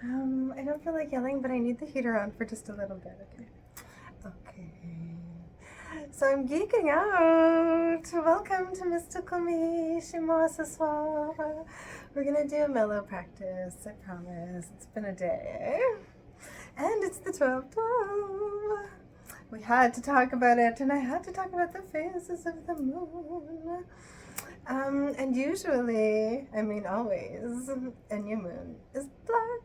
I don't feel like yelling, but I need the heater on for just a little bit, okay? Okay. So I'm geeking out. Welcome to Mystical Me, chez moi ce soir. We're gonna do a mellow practice, I promise. It's been a day. And it's the 12-12. We had to talk about it, and I had to talk about the phases of the moon. And usually, I mean always, a new moon is black.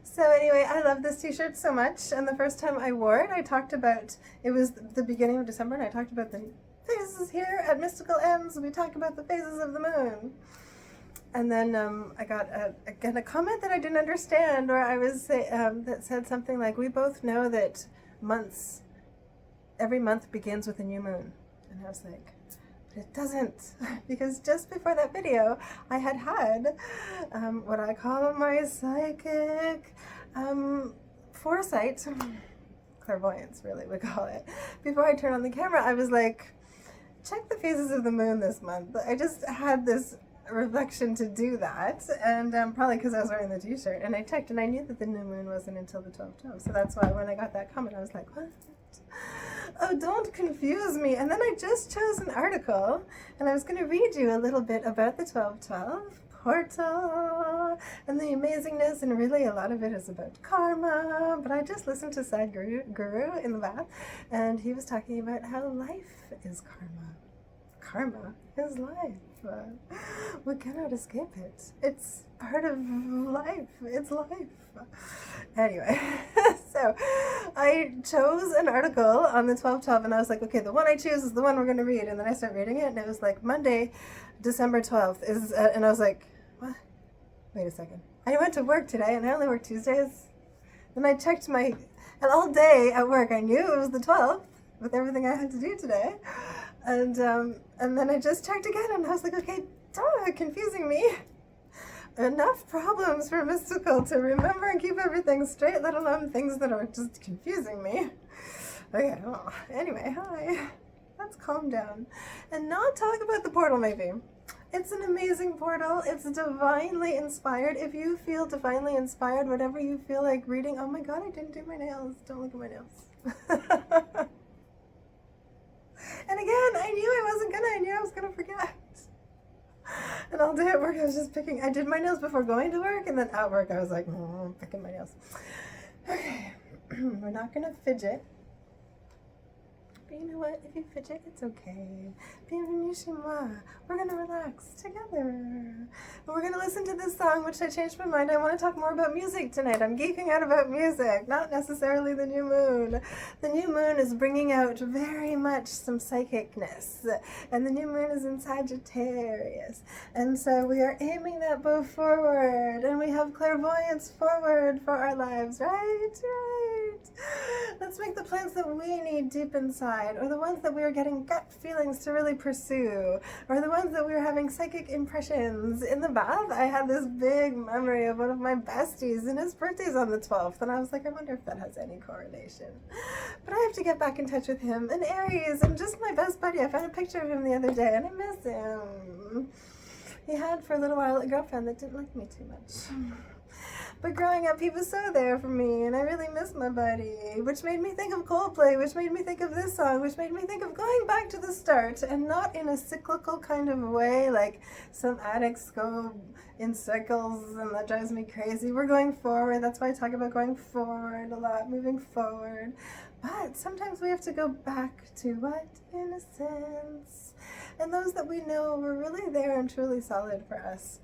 So anyway, I love this t-shirt so much, and the first time I wore it, I talked about, it was the beginning of December, and I talked about the phases here at Mystical M's. We talk about the phases of the moon. And then I got a comment that I didn't understand, or I was that said something like, we both know that every month begins with a new moon. And I was like, but it doesn't, because just before that video, I had what I call my psychic foresight, clairvoyance really we call it. Before I turned on the camera, I was like, check the phases of the moon this month. I just had this reflection to do that, and probably because I was wearing the t-shirt, and I checked and I knew that the new moon wasn't until the 12/12, so that's why when I got that comment I was like, what? Oh, don't confuse me. And then I just chose an article, and I was going to read you a little bit about the 12/12 portal and the amazingness, and really a lot of it is about karma, but I just listened to Sad Guru in the bath, and he was talking about how life is karma. Karma is life. We cannot escape it. It's part of life. It's life. Anyway, so I chose an article on the 12/12, and I was like, okay, the one I choose is the one we're going to read. And then I started reading it, and it was like Monday, December 12th. And I was like, what? Wait a second. I went to work today, and I only work Tuesdays. Then I checked and all day at work, I knew it was the 12th with everything I had to do today. And then I just checked again, and I was like, okay, confusing me. Enough problems for Mystical to remember and keep everything straight, let alone things that are just confusing me. Okay, well, anyway, hi. Let's calm down and not talk about the portal, maybe. It's an amazing portal. It's divinely inspired. If you feel divinely inspired, whatever you feel like reading, oh my god, I didn't do my nails. Don't look at my nails. And again, I knew I was gonna forget. And all day at work, I was just I did my nails before going to work, and then at work, I was like, picking my nails. Okay, we're not gonna fidget. But you know what? If you fidget, it's okay. Bienvenue chez moi. We're gonna relax together. And we're gonna listen to this song, which I changed my mind. I want to talk more about music tonight. I'm geeking out about music, not necessarily the new moon. The new moon is bringing out very much some psychicness, and the new moon is in Sagittarius. And so we are aiming that bow forward, and we have clairvoyance forward for our lives, right? Let's make the plans that we need deep inside, or the ones that we are getting gut feelings to really pursue, or the ones that we are having psychic impressions. In the bath, I had this big memory of one of my besties, and his birthday's on the 12th, and I was like, I wonder if that has any correlation. But I have to get back in touch with him. And Aries, and just my best buddy, I found a picture of him the other day, and I miss him. He had for a little while a girlfriend that didn't like me too much. But growing up, he was so there for me, and I really miss my buddy, which made me think of Coldplay, which made me think of this song, which made me think of going back to the start, and not in a cyclical kind of way, like some addicts go in circles, and that drives me crazy. We're going forward. That's why I talk about going forward a lot, moving forward. But sometimes we have to go back to what? Innocence. And those that we know were really there and truly solid for us.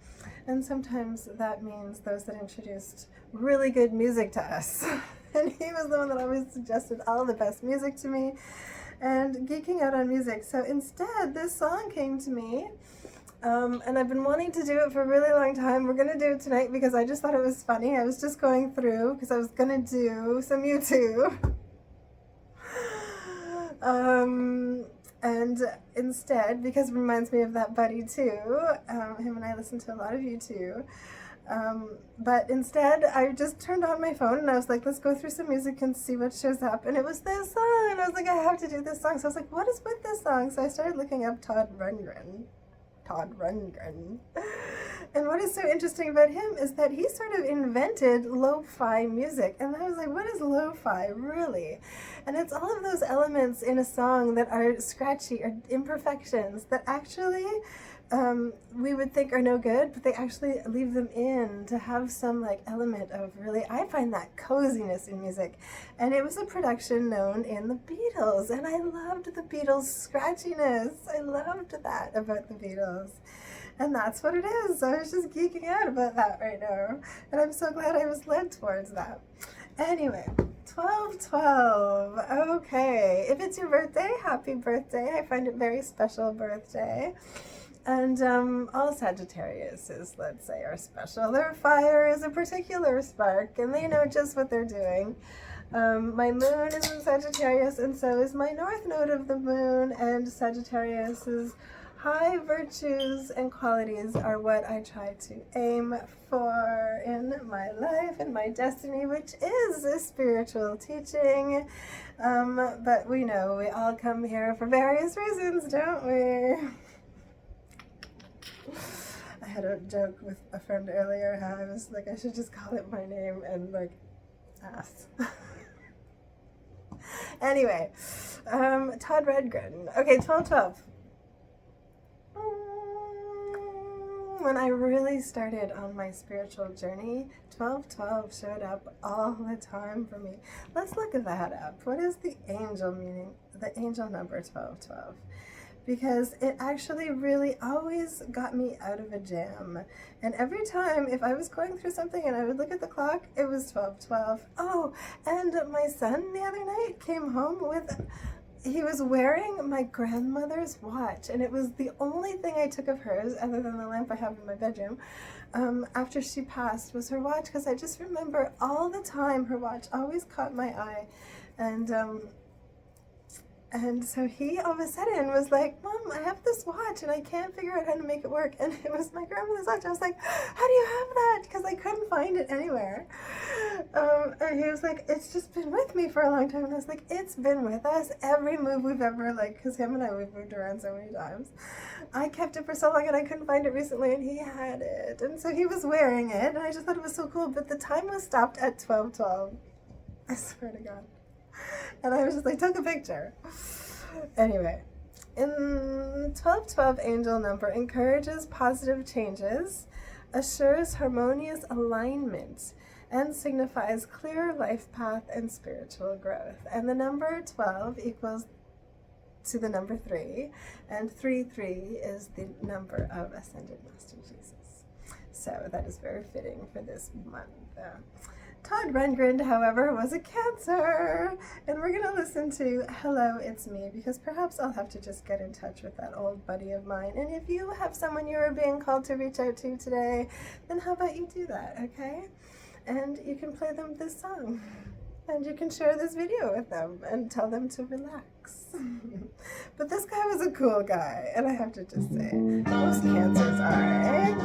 And sometimes that means those that introduced really good music to us. And he was the one that always suggested all the best music to me, and geeking out on music. So instead, this song came to me, and I've been wanting to do it for a really long time. We're going to do it tonight because I just thought it was funny. I was just going through because I was going to do some YouTube. And instead, because it reminds me of that buddy too, him and I listen to a lot of YouTube, but instead I just turned on my phone and I was like, let's go through some music and see what shows up, and it was this song, and I was like, I have to do this song. So I was like, what is with this song? So I started looking up Todd Rundgren, And what is so interesting about him is that he sort of invented lo-fi music. And I was like, what is lo-fi, really? And it's all of those elements in a song that are scratchy or imperfections that actually we would think are no good, but they actually leave them in to have some like element of really, I find that coziness in music. And it was a production known in the Beatles, and I loved the Beatles' scratchiness. I loved that about the Beatles. And that's what it is. I was just geeking out about that right now. And I'm so glad I was led towards that. Anyway, 12/12. Okay. If it's your birthday, happy birthday. I find it a very special birthday. And all Sagittariuses, let's say, are special. Their fire is a particular spark, and they know just what they're doing. My moon is in Sagittarius, and so is my north node of the moon, and Sagittarius's high virtues and qualities are what I try to aim for in my life and my destiny, which is a spiritual teaching. But we know we all come here for various reasons, don't we? I had a joke with a friend earlier how I was like, I should just call it my name and like ass. Anyway, Todd Redgren. Okay, 12/12. When I really started on my spiritual journey, 12/12 showed up all the time for me. Let's look at that up. What is the angel meaning? The angel number 12/12. Because it actually really always got me out of a jam. And every time, if I was going through something and I would look at the clock, it was 12/12. Oh, and my son the other night came home with, he was wearing my grandmother's watch, and it was the only thing I took of hers, other than the lamp I have in my bedroom, after she passed, was her watch, because I just remember all the time her watch always caught my eye. And so he all of a sudden was like, Mom, I have this watch and I can't figure out how to make it work. And it was my grandmother's watch. I was like, how do you have that? Because I couldn't find it anywhere. And he was like, it's just been with me for a long time. And I was like, it's been with us. Every move we've ever, like, because him and I, we've moved around so many times. I kept it for so long and I couldn't find it recently and he had it. And so he was wearing it and I just thought it was so cool. But the time was stopped at 12/12. I swear to God. And I was just like, took a picture. Anyway, in 12/12, angel number encourages positive changes, assures harmonious alignment, and signifies clear life path and spiritual growth. And the number 12 equals to the number 3, and 3 is the number of Ascended Master Jesus. So that is very fitting for this month. Todd Rundgren, however, was a Cancer, and we're going to listen to Hello, It's Me, because perhaps I'll have to just get in touch with that old buddy of mine. And if you have someone you are being called to reach out to today, then how about you do that, okay? And you can play them this song, and you can share this video with them and tell them to relax. But this guy was a cool guy, and I have to just say, most Cancers are, eh?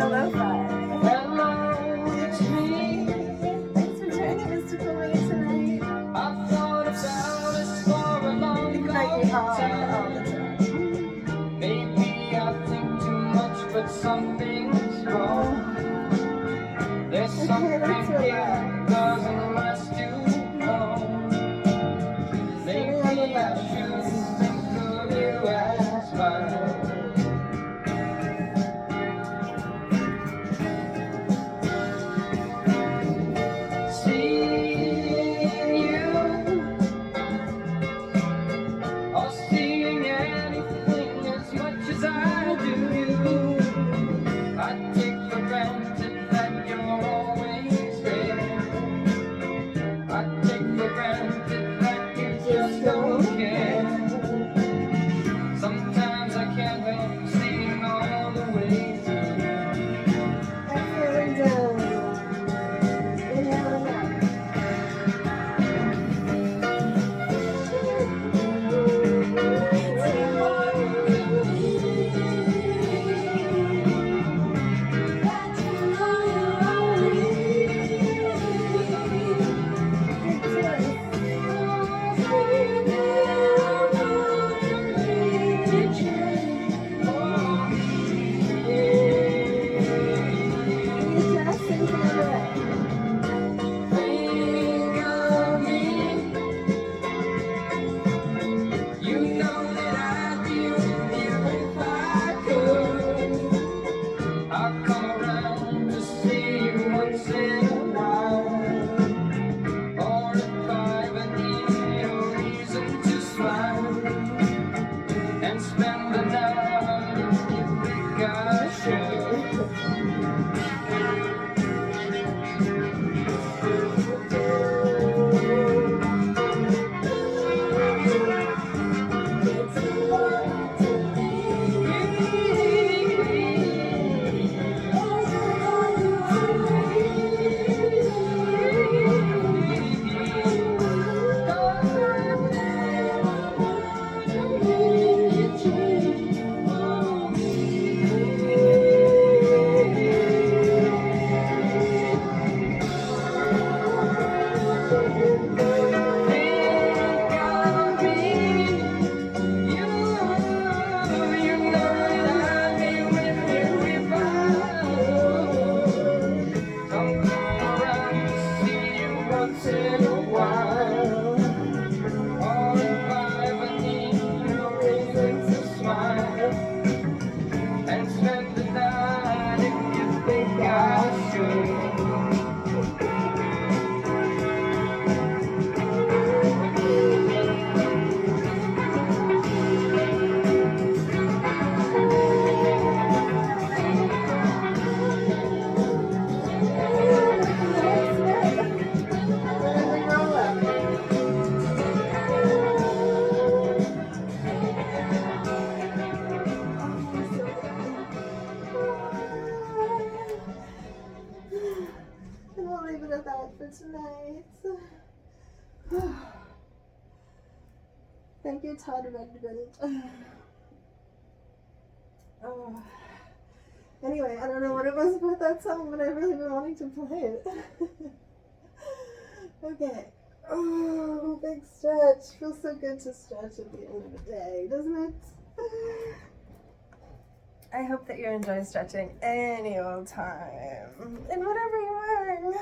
Hello, it's me. Thanks for joining us for me tonight. I've thought about it for a long time. Maybe I think too much, but something's wrong. There's something here doesn't last too long. Maybe I should think of you as mine. I leave it at that for tonight. Thank you, Todd Redmond. Oh. Anyway, I don't know what it was about that song, but I've really been wanting to play it. Okay. Oh, big stretch. Feels so good to stretch at the end of the day, doesn't it? I hope that you enjoy stretching any old time, in whatever you're wearing.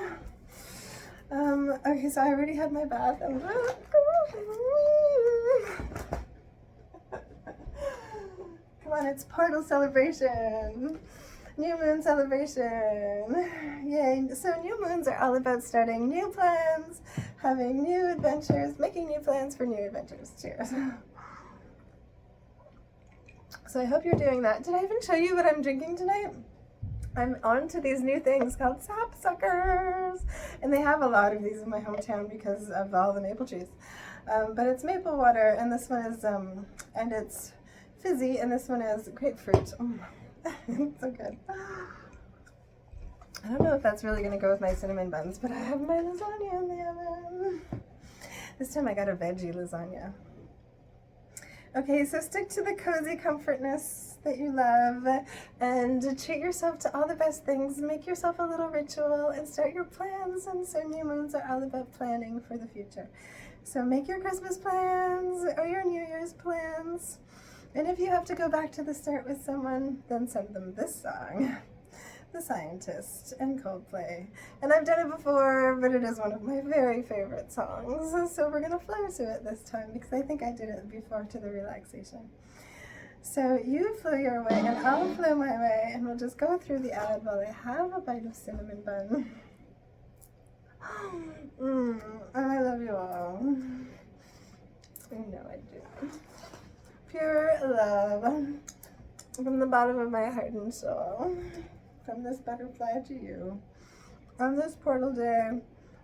Okay, so I already had my bath. And come on, it's portal celebration. New moon celebration. Yay. So new moons are all about starting new plans, having new adventures, making new plans for new adventures. Cheers. So I hope you're doing that. Did I even show you what I'm drinking tonight? I'm on to these new things called sapsuckers. And they have a lot of these in my hometown because of all the maple trees. But it's maple water, and this one is, and it's fizzy, and this one is grapefruit. It's so good. I don't know if that's really going to go with my cinnamon buns, but I have my lasagna in the oven. This time I got a veggie lasagna. Okay, so stick to the cozy comfortness that you love and treat yourself to all the best things. Make yourself a little ritual and start your plans. And so new moons are all about planning for the future. So make your Christmas plans or your New Year's plans. And if you have to go back to the start with someone, then send them this song, The Scientist and Coldplay. And I've done it before, but it is one of my very favorite songs. So we're going to flow to it this time because I think I did it before to the relaxation. So you flow your way and I'll flow my way, and we'll just go through the ad while I have a bite of cinnamon bun. I love you all. You know I do. Pure love from the bottom of my heart and soul, from this butterfly to you. On this portal day,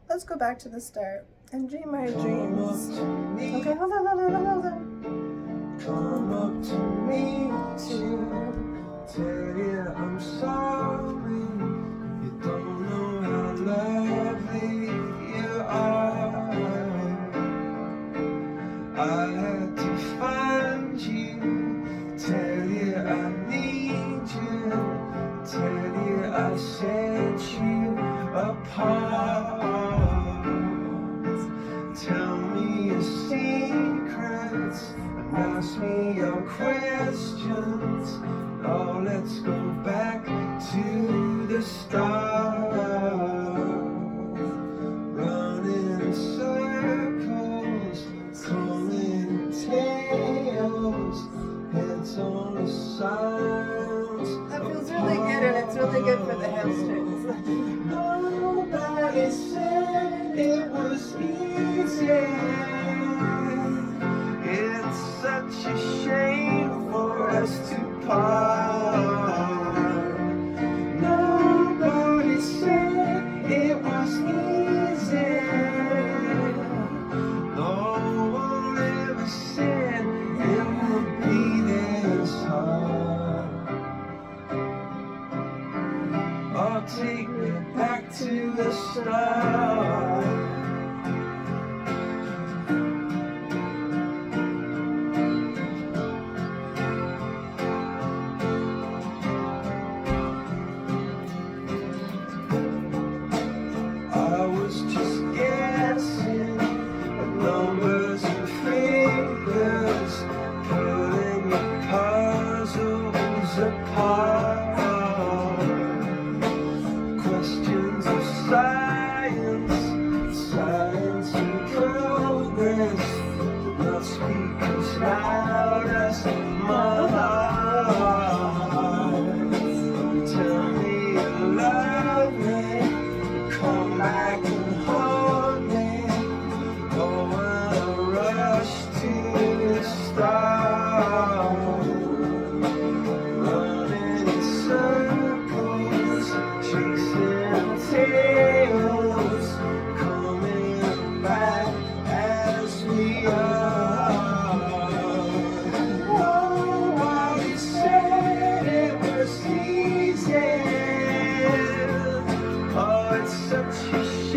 let's go back to the start and dream our dreams. Okay, hold on. Come up to me to tell you I'm sorry. You don't know how lovely you are. I had to find you, tell you I need you, tell you I set you apart. Tell me your secrets and ask me your questions. Oh, let's go back to the start. Running in circles, calling tales, heads on the sides. That feels really good, and it's really good for the hamstrings. Nobody said it was easy. It's such a shame for us to part. Nobody said it was easy. No one ever said it would be this hard. Oh, take me back to the start. I was just guessing at numbers and figures, pulling the puzzles apart. Questions of science, science and progress, did not speak as loud as my heart. Tell me you love me, come back and hold me. Oh, when I rush to the start, running in circles, chasing tails, coming back as we are. Nobody said it was easy. Oh, it's such a shame.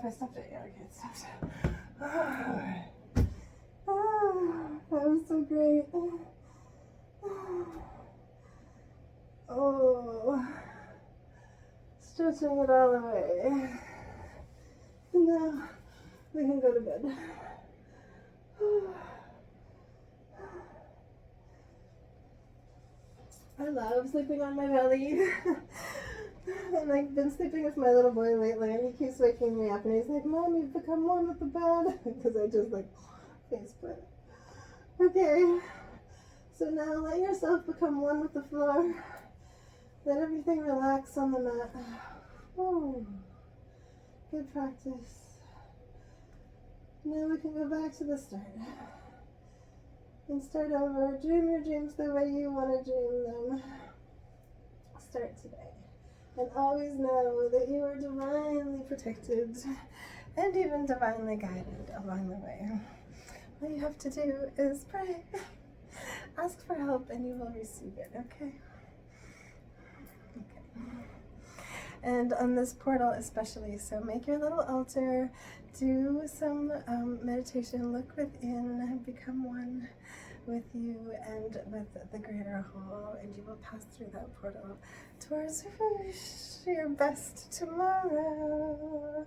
I stopped it. Yeah, okay, it stopped. That was so great. Oh, stretching it all away. And now we can go to bed. I love sleeping on my belly. And I've been sleeping with my little boy lately, and he keeps waking me up, and he's like, Mom, you've become one with the bed. Because I just like face plant. Okay, so now let yourself become one with the floor. Let everything relax on the mat. Oh, good practice. Now we can go back to the start. And start over. Dream your dreams the way you want to dream them. Start today. And always know that you are divinely protected and even divinely guided along the way. All you have to do is pray. Ask for help and you will receive it, okay? Okay. And on this portal especially, so make your little altar, do some meditation, look within, become one with you and with the greater whole, and you will pass through that portal towards your best tomorrow.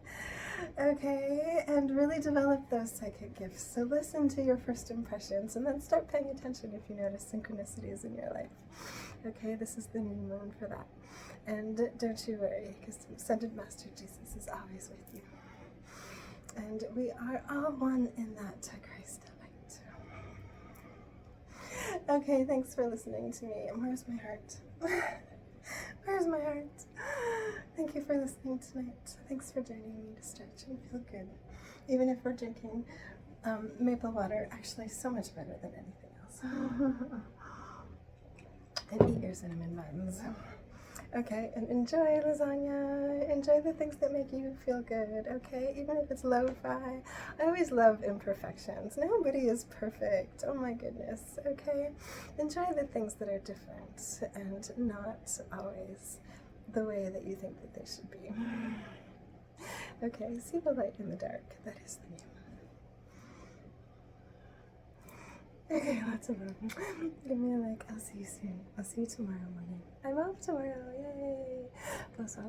Okay, and really develop those psychic gifts. So listen to your first impressions and then start paying attention if you notice synchronicities in your life. Okay, this is the new moon for that. And don't you worry, because Ascended Master Jesus is always with you. And we are all one in that Christ light. Okay, thanks for listening to me. Where's my heart? Where's my heart? Thank you for listening tonight. Thanks for joining me to stretch and feel good. Even if we're drinking maple water, actually so much better than anything else. And eat your cinnamon buns. Okay, and enjoy lasagna. Enjoy the things that make you feel good, okay? Even if it's lo-fi. I always love imperfections. Nobody is perfect. Oh my goodness, okay? Enjoy the things that are different and not always the way that you think that they should be. Okay, see the light in the dark. That is the name. Okay, lots of love. Give me a like. I'll see you soon. I'll see you tomorrow morning. I'm off tomorrow. Yay! Namaste.